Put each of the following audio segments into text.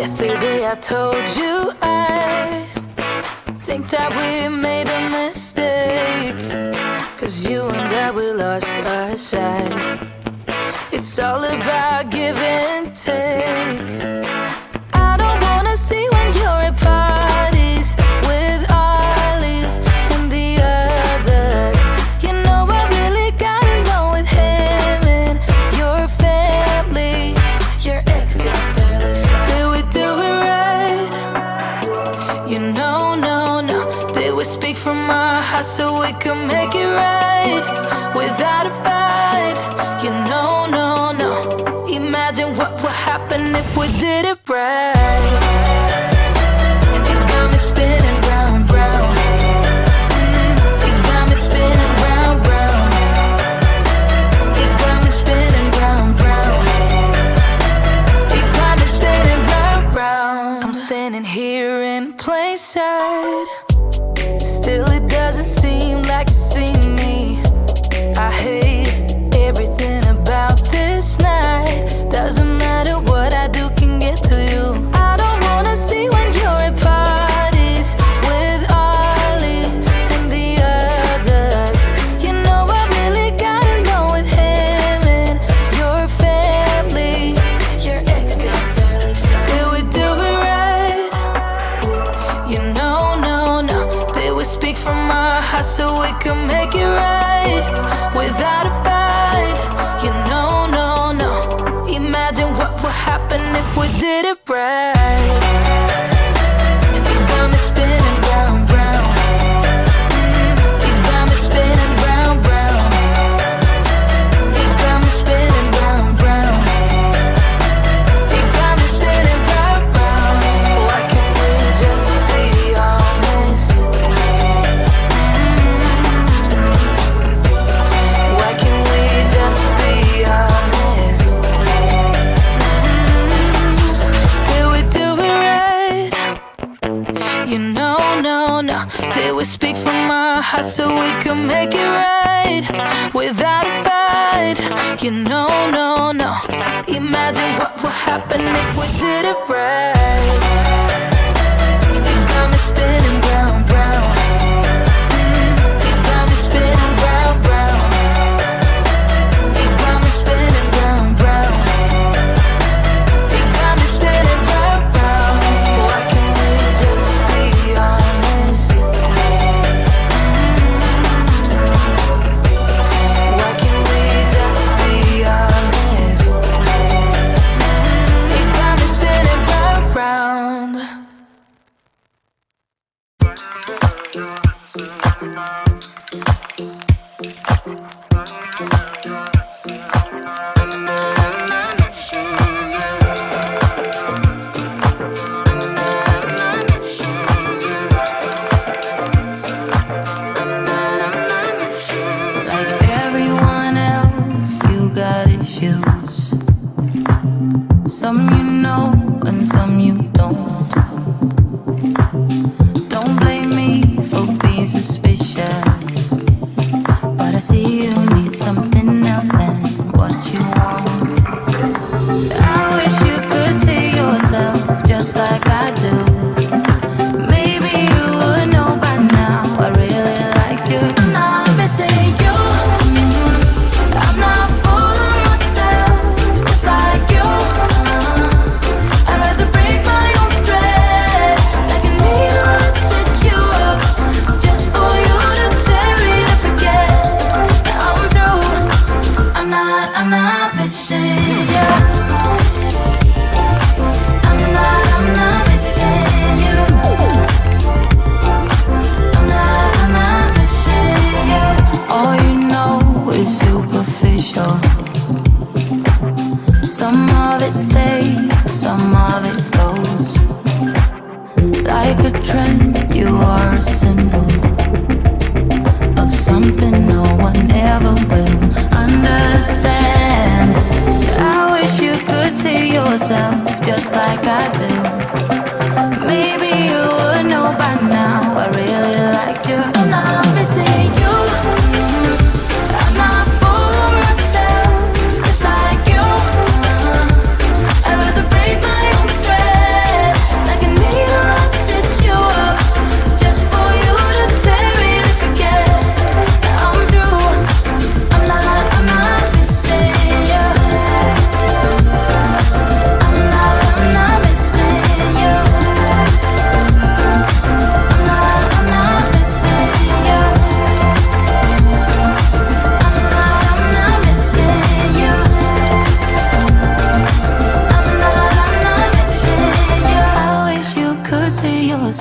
Yesterday I told you I think that we made a mistake, 'cause you and I, we lost our sight. It's all about give and take. I don't wanna see when you're at parties with Ollie and the others. You know I really got along with him and your family. Your ex got jealous. Did we do it right? You know, no. Did we speak from our hearts so we could make it right without a fight? You know, no. Imagine what would happen if we did it right. It got me spinning round, round. It got me spinning round, round. It got me spinning round, round. It got me spinning round, round. I'm standing here in plain sight. Still it doesn't seem like you see me. I hate everything about this night. Doesn't matter what I do can get to you. I don't wanna see when you're at parties with Ollie and the others. You know I really got along with him and your family. Your ex got jealous. Did we do it right? You know, no. Did we speak from our hearts so we could make it right without a fight? You know, no. Imagine what would happen if we did it right. You got me spinning round, round. You got me spinning round, round. You got me spinning round, round. You got me spinning round, round. Why can't we just be honest? Why can't we just be honest? You know, no. Did we speak from our hearts so we could make it right without a fight? You know, no. Imagine what would happen if we did it right. You got me spinning round, round. You got me spinning round, round. You got me spinning round, round. You got me spinning round, round. Why can't we just be honest? Why can't we just be honest? You got me spinning round, round. Like everyone else, you got issues. Some you know and some you don't. Don't blame me for being suspicious, but I see you need something else than what you want. I wish you could see yourself just like I do. Maybe you would know by now I really liked you. I'm not missing you. I'm not fooling myself just like you. I'd rather break my own thread like a needle and stitch you up just for you to tear it up again. Now I'm through. I'm not missing you. I'm not missing you. I'm not missing you. All you know is superficial. Some of it stays, some of it goes. Like a trend, you are a symbol of something no one ever will understand. I wish you could see yourself just like I do. Maybe you would know by now I really liked you. I'm not missing you. I'm not full of myself just like you. I'd rather break my own thread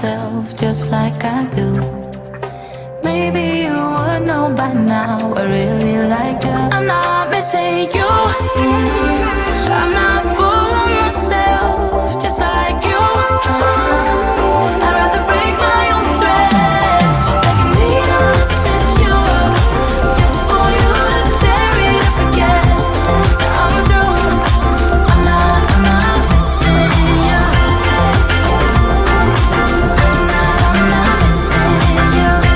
myself just like I do. Maybe you would know by now I really like you. I'm not missing you. I'm not full of myself just like you. I'd rather break my own thread. Like a needle to stitch you up just for you to tear it up again. Now I'm through. I'm not missing you. I'm not missing you. I'm not missing you.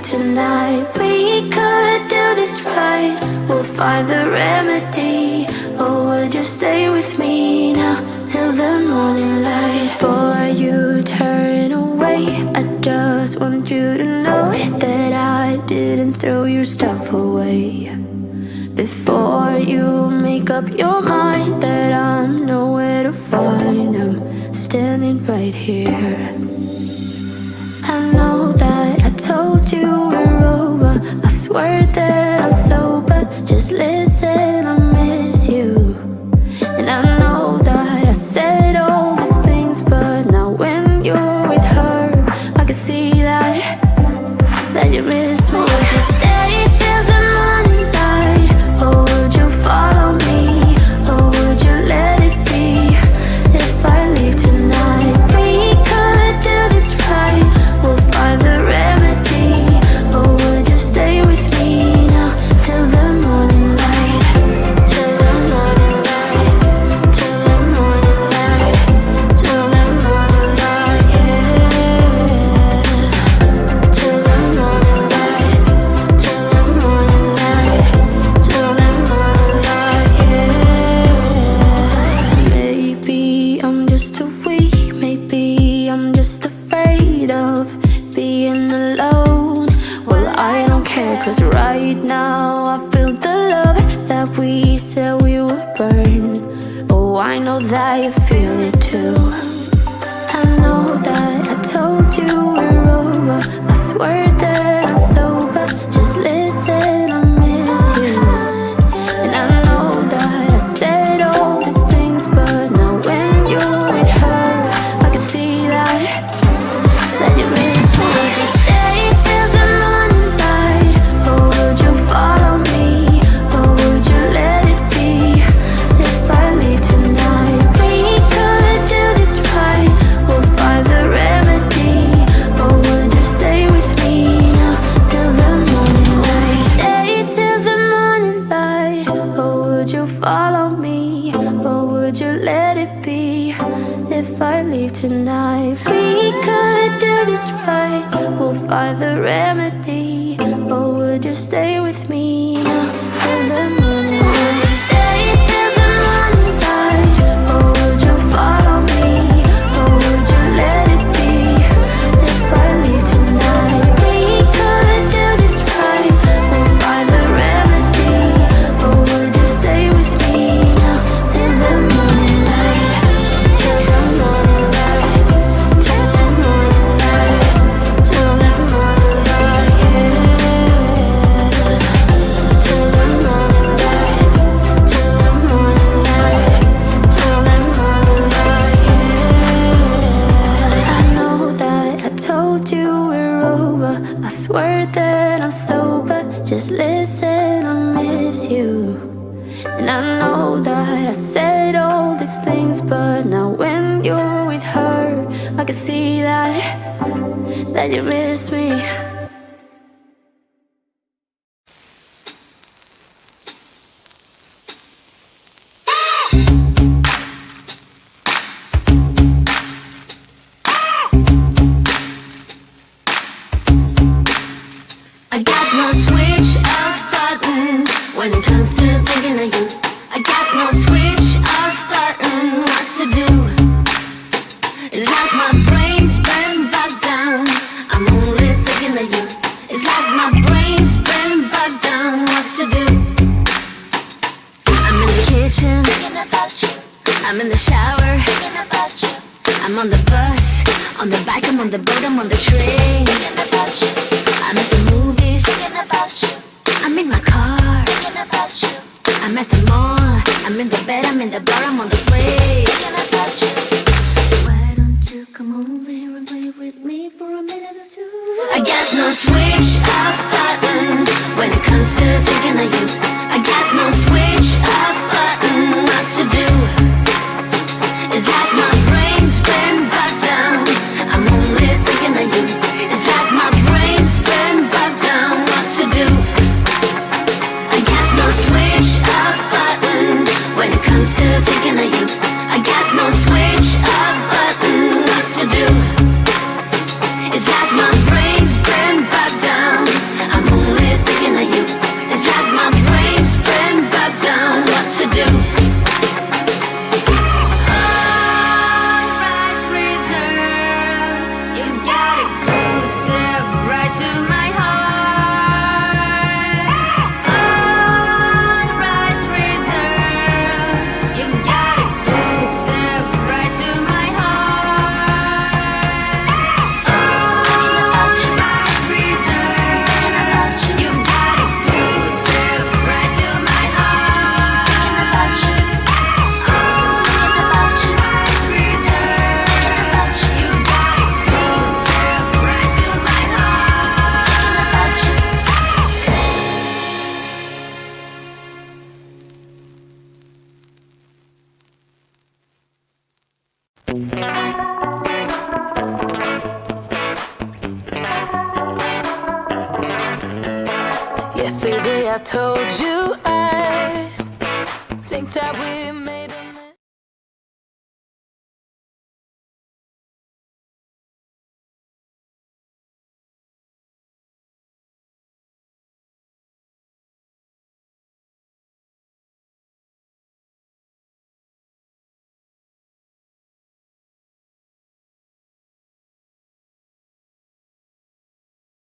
tonight. We could do this right, we'll find the remedy. Or would you stay with me now till the morning light? Before you turn away, I just want you to know that I didn't throw your stuff away. Before you make up your mind that I'm nowhere to find, I'm standing right here. I know that I told you we're over, I swear that I'm sober, just listen. right now. I feel the love that we said we would burn. Oh, I know that you feel it too. I know that I told you we're over. I swear that I'm sober. Just listen, I miss you. And I know that I said all these things, but now when you're with her, I can see that you miss me. Would you stay till the morning light, or would you follow me, or would you let it be? If I leave tonight, we could do this right. We'll find the remedy. Or would you stay with me now till the morning light? Stay till the morning light. Or would you follow me? Or would you let it be? If I leave tonight, we could do this right. We'll find the remedy. Or would you stay with me now till the morning light? Would you stay till the morning light? Or would you follow me? Or would you let it be? If I leave tonight, we could do this right. We'll find the remedy. Or would you stay with me now till the morning light? Till the morning light. Till the morning light. Till the morning light, yeah. Till the morning light. Till the morning light. Till the morning light, yeah. I know that I told you we're over. I swear that I'm sober. Just listen, I miss you. And I know that I said all these things, but now when you're with her, I can see that you miss me. I got no switch off button when it comes to thinking of you. I got no switch off button what to do. It's like my brain's been bogged down. I'm only thinking of you. It's like my brain's been bogged down what to do. I'm in the kitchen thinking about you. I'm in the shower thinking about you. I'm on the bus, on the bike, I'm on the boat, I'm on the train thinking about you. I'm at the movies thinking about you. I'm in my car thinking about you. I'm at the mall, I'm in the bed, I'm in the bar, I'm on the plane thinking about you. Why don't you come over here and play with me for a minute or two? I got no switch off button when it comes to thinking of you. I got no switch off button what to do. It's like my brain's been bogged down. I'm only thinking of you. It's like my brain's been bogged down what to do. I got no switch off button when it comes to thinking of you. I got no switch off button what to do. It's like my brain's been bogged down. I'm only thinking of you. It's like my brain's been bogged down what to do. All rights reserved. You got exclusive right to my heart. All rights reserved. You got exclusive right to my heart. All rights reserved. You got exclusive right to my heart. All rights reserved. You got exclusive right to my heart. Yesterday I told you